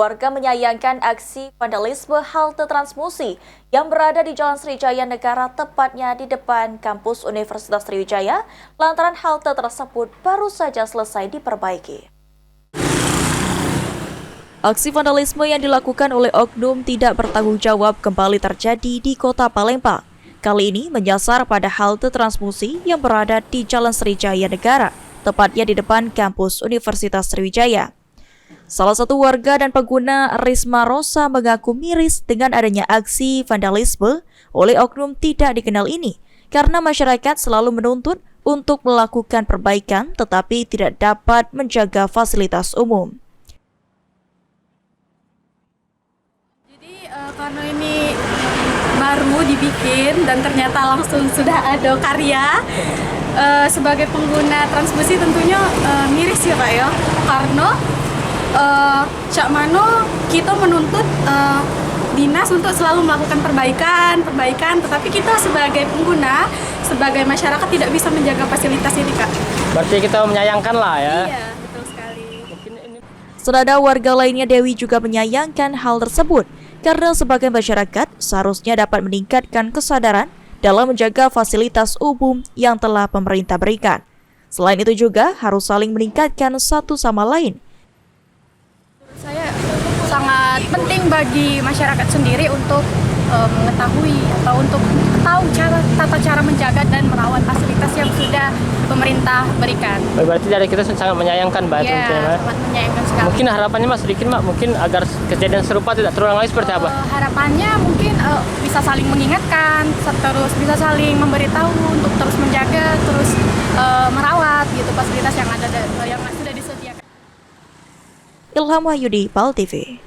Warga menyayangkan aksi vandalisme halte Transmusi yang berada di Jalan Sriwijaya Negara, tepatnya di depan kampus Universitas Sriwijaya, lantaran halte tersebut baru saja selesai diperbaiki. Aksi vandalisme yang dilakukan oleh oknum tidak bertanggung jawab kembali terjadi di Kota Palembang. Kali ini menyasar pada halte Transmusi yang berada di Jalan Sriwijaya Negara, tepatnya di depan kampus Universitas Sriwijaya. Salah satu warga dan pengguna Risma Rosa mengaku miris dengan adanya aksi vandalisme oleh oknum tidak dikenal ini, karena masyarakat selalu menuntut untuk melakukan perbaikan tetapi tidak dapat menjaga fasilitas umum. Jadi karena ini baru dibikin dan ternyata langsung sudah ada karya, sebagai pengguna Transmusi tentunya miris ya Pak ya, karena Cak Mano kita menuntut dinas untuk selalu melakukan perbaikan, tetapi kita sebagai pengguna, sebagai masyarakat tidak bisa menjaga fasilitas ini Kak. Berarti kita menyayangkan lah ya. Iya, betul sekali. Senada warga lainnya, Dewi juga menyayangkan hal tersebut, karena sebagai masyarakat seharusnya dapat meningkatkan kesadaran dalam menjaga fasilitas umum yang telah pemerintah berikan. Selain itu juga harus saling meningkatkan satu sama lain. Saya sangat penting bagi masyarakat sendiri untuk mengetahui atau untuk tahu tata cara menjaga dan merawat fasilitas yang sudah pemerintah berikan. Berarti dari kita sangat menyayangkan Mbak. Ya, sangat menyayangkan sekali. Mungkin harapannya Mas sedikit Mbak, mungkin agar kejadian serupa tidak terulang lagi seperti apa? Harapannya mungkin bisa saling mengingatkan, terus bisa saling memberitahu untuk terus menjaga, terus merawat gitu fasilitas yang ada yang sudah disediakan. Ilham Wahyudi, PAL TV.